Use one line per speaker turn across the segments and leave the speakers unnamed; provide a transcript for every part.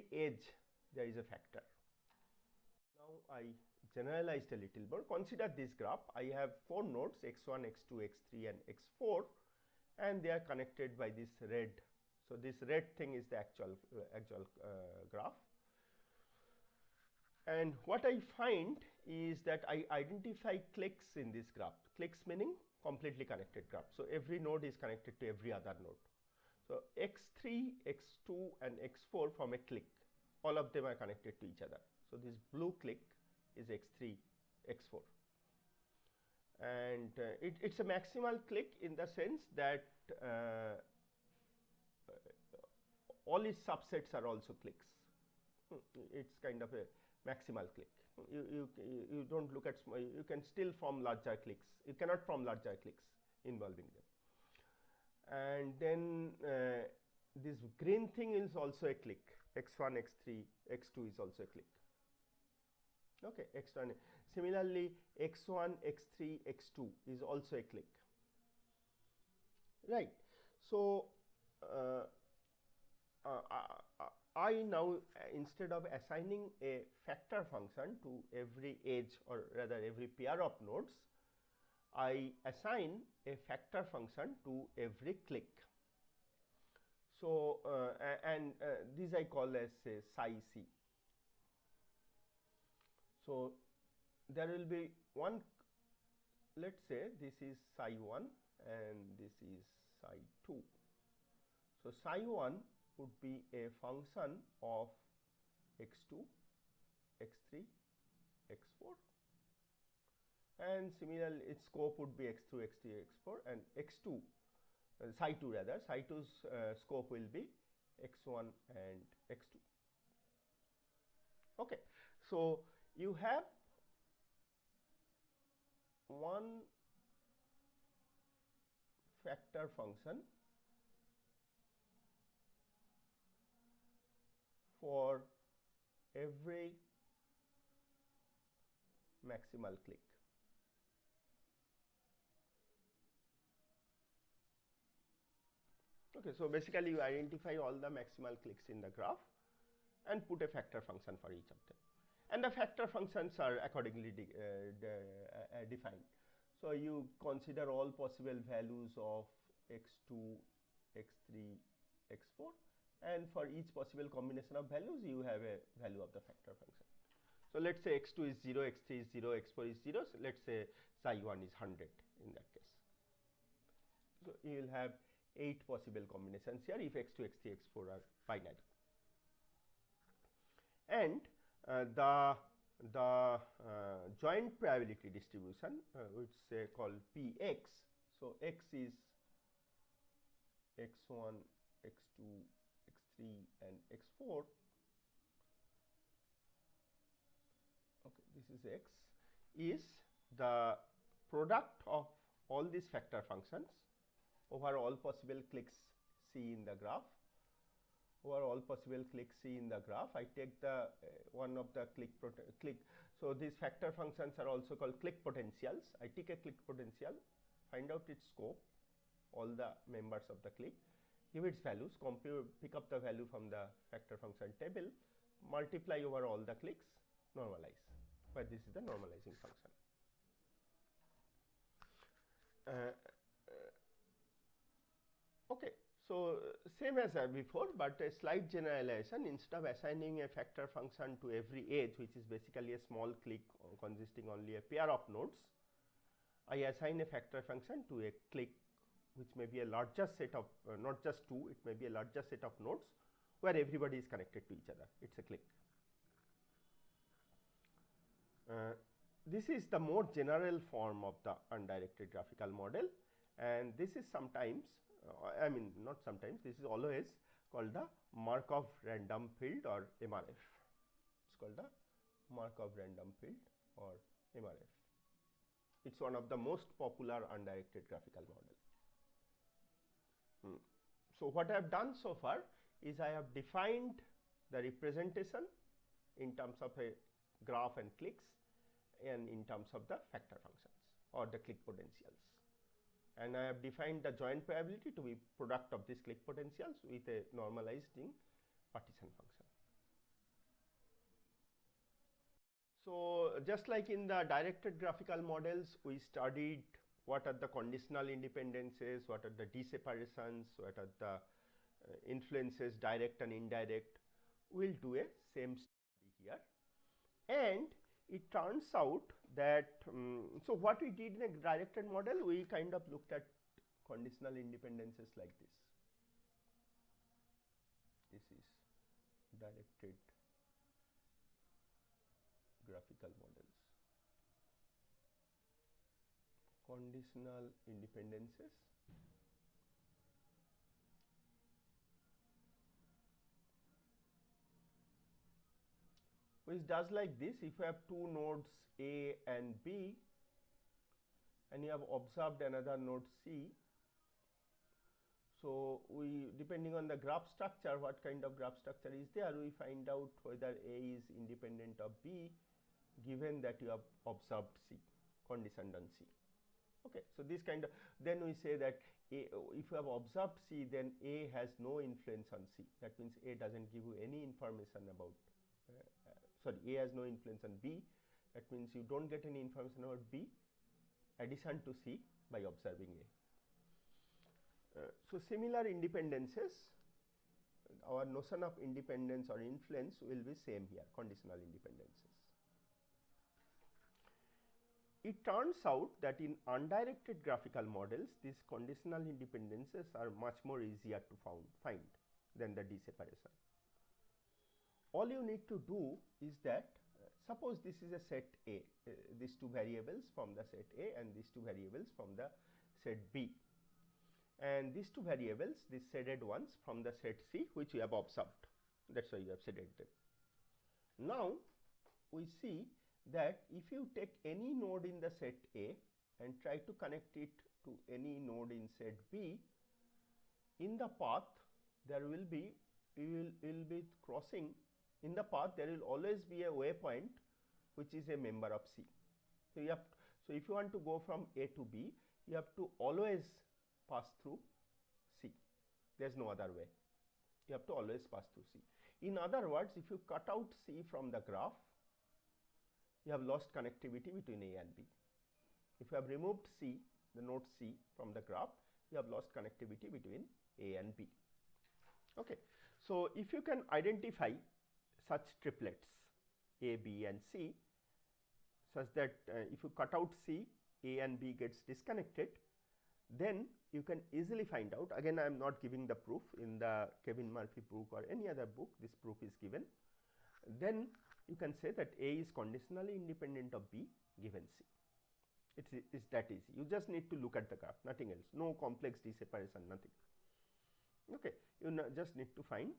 every edge there is a factor. Now I generalized a little more. Consider this graph. I have 4 nodes x1, x2, x3 and x4, and they are connected by this red. So this red thing is the actual graph. And what I find is that I identify cliques in this graph. Cliques meaning completely connected graph. So every node is connected to every other node. So x3, x2 and x4 form a clique. All of them are connected to each other. So this blue clique is x3, x4. And it's a maximal clique in the sense that all its subsets are also cliques. It's kind of a maximal clique. You don't look at small, you can still form larger cliques. You cannot form larger cliques involving them. And then this green thing is also a clique. x1, x3, x2 is also a clique. Okay, x1. Similarly, x1, x3, x2 is also a clique. Right. So I now instead of assigning a factor function to every edge, or rather every pair of nodes, I assign a factor function to every clique. So this I call as say psi c. So there will be one, let's say this is psi 1 and this is psi 2. So psi 1 would be a function of x2, x3, x4, and similarly its scope would be x2, x3, x4, and x2 psi 2 rather, psi 2's scope will be x1 and x2. Okay. So you have one factor function for every maximal clique. Okay, so basically you identify all the maximal cliques in the graph and put a factor function for each of them, and the factor functions are accordingly defined. So you consider all possible values of x2, x3, x4, and for each possible combination of values you have a value of the factor function. So let's say x2 is 0, x3 is 0, x4 is 0. So let's say psi 1 is 100 in that case. So you will have 8 possible combinations here if x2, x3, x4 are binary. And the joint probability distribution, which is called Px. So x is x1, x2, x3 and x4. Okay, this is x, is the product of all these factor functions over all possible cliques C in the graph. Over all possible cliques C in the graph, I take the one of the clique. So these factor functions are also called clique potentials. I take a clique potential, find out its scope, all the members of the clique, give its values, compute, pick up the value from the factor function table, multiply over all the cliques, normalize. But this is the normalizing function. Okay, so same as before, but a slight generalization. Instead of assigning a factor function to every edge, which is basically a small clique consisting only a pair of nodes, I assign a factor function to a clique which may be a larger set of not just 2, it may be a larger set of nodes where everybody is connected to each other. It's a clique. This is the more general form of the undirected graphical model, and this is sometimes I mean not sometimes, this is always called the Markov random field or MRF. It's called the Markov random field or MRF. It's one of the most popular undirected graphical model. So what I have done so far is I have defined the representation in terms of a graph and cliques and in terms of the factor functions or the clique potentials. And I have defined the joint probability to be product of these clique potentials with a normalizing partition function. So, just like in the directed graphical models, we studied what are the conditional independences, what are the deseparations, what are the influences direct and indirect. We will do a same study here, and it turns out that so what we did in a directed model, we kind of looked at conditional independences like this. This is directed graphical models. Conditional independences. Which does like this: if you have two nodes A and B and you have observed another node C, so we, depending on the graph structure, what kind of graph structure is there, we find out whether A is independent of B given that you have observed C, conditioned on C. Okay, so this kind of, then we say that A, if you have observed C, then A has no influence on C. That means A doesn't give you any information about sorry, A has no influence on B. That means you don't get any information about B addition to C by observing A. So similar independences, our notion of independence or influence will be same here, conditional independences. It turns out that in undirected graphical models, these conditional independences are much more easier to find than the deseparation. All you need to do is that suppose this is a set A, these two variables from the set A and these two variables from the set B, and these two variables, these shaded ones from the set C, which we have observed. That is why you have shaded them. Now we see that if you take any node in the set A and try to connect it to any node in set B, in the path there will be, you will be crossing, in the path there will always be a waypoint which is a member of C. So you have, so if you want to go from A to B, you have to always pass through C. There is no other way. You have to always pass through C. In other words, if you cut out C from the graph, you have lost connectivity between A and B. If you have removed C, the node C from the graph, you have lost connectivity between A and B. Okay. So if you can identify such triplets A, B and C, such that if you cut out C, A and B gets disconnected, then you can easily find out. Again, I am not giving the proof in the Kevin Murphy book or any other book, this proof is given. Then you can say that A is conditionally independent of B given C. It's that easy. You just need to look at the graph, nothing else, no complex deseparation, nothing. Okay, you just need to find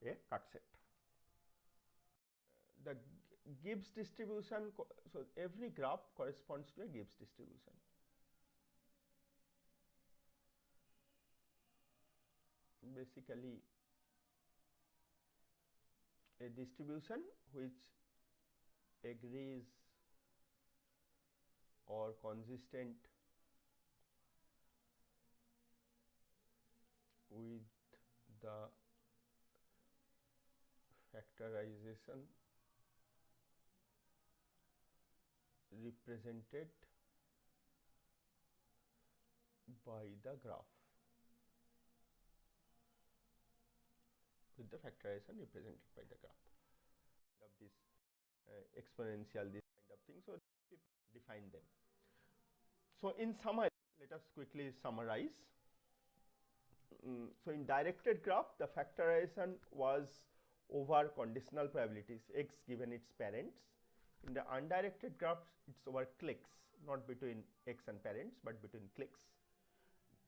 a cut set. The Gibbs distribution, so every graph corresponds to a Gibbs distribution. Basically a distribution which agrees or consistent with the factorization represented by the graph, with the factorization represented by the graph of this exponential, this kind of thing. So define them. So in summary, let us quickly summarize. So in directed graph, the factorization was over conditional probabilities x given its parents. In the undirected graphs, it's over clicks, not between x and parents, but between clicks.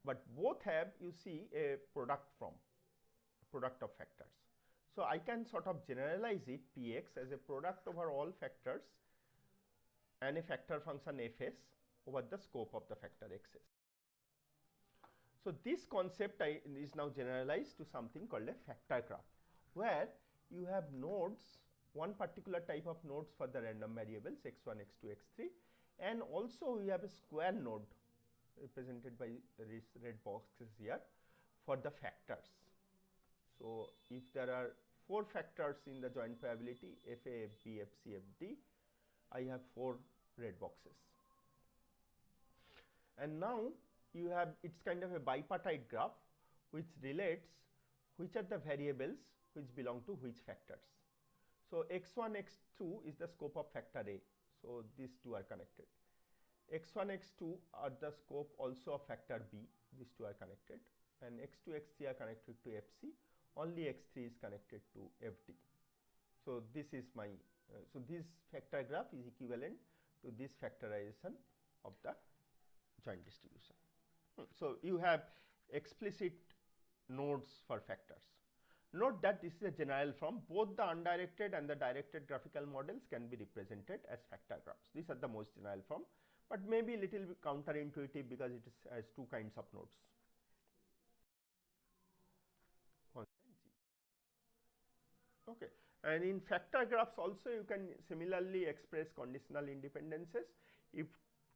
But both have, you see, a product of factors. So I can sort of generalize it Px as a product over all factors and a factor function Fs over the scope of the factor Xs. So this concept is now generalized to something called a factor graph, where you have nodes, one particular type of nodes for the random variables x1, x2, x3, and also we have a square node represented by these red boxes here for the factors. So if there are 4 factors in the joint probability FA, FB, FC, FD, I have 4 red boxes. And now you have, it's kind of a bipartite graph which relates which are the variables which belong to which factors. So x1, x2 is the scope of factor A. So these two are connected. x1, x2 are the scope also of factor B. These two are connected. And x2, x3 are connected to FC. Only x3 is connected to FD. So this is my, so this factor graph is equivalent to this factorization of the joint distribution. So you have explicit nodes for factors. Note that this is a general form. Both the undirected and the directed graphical models can be represented as factor graphs. These are the most general form, but maybe little bit counterintuitive because it has two kinds of nodes. Okay. And in factor graphs also you can similarly express conditional independences. If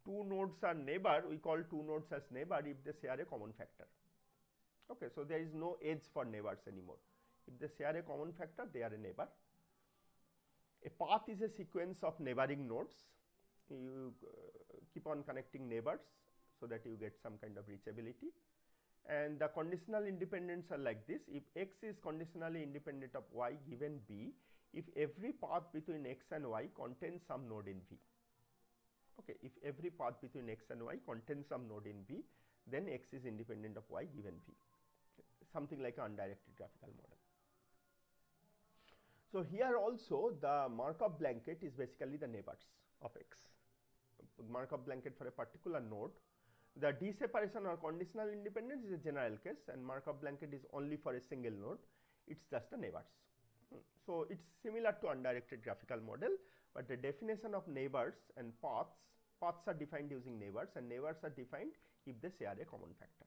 two nodes are neighbor, we call two nodes as neighbor if they share a common factor. Okay, so there is no edge for neighbors anymore. If they share a common factor, they are a neighbor. A path is a sequence of neighboring nodes. You keep on connecting neighbors so that you get some kind of reachability. And the conditional independence are like this. If x is conditionally independent of y given b, if every path between x and y contains some node in V. Okay, if every path between x and y contains some node in V, then x is independent of y given V. Something like an undirected graphical model. So here also the Markov blanket is basically the neighbors of x. Markov blanket for a particular node. The deseparation or conditional independence is a general case, and Markov blanket is only for a single node. It's just the neighbors. So it's similar to undirected graphical model, but the definition of neighbors and paths are defined using neighbors, and neighbors are defined if they share a common factor.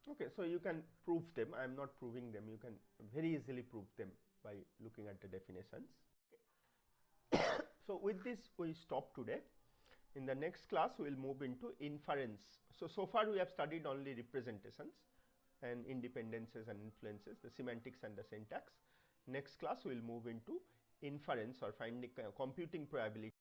Okay, so you can prove them. I am not proving them. You can very easily prove them by looking at the definitions. So with this we stop today. In the next class we will move into inference. So far we have studied only representations and independences and influences, the semantics and the syntax. Next class we will move into inference or finding computing probability.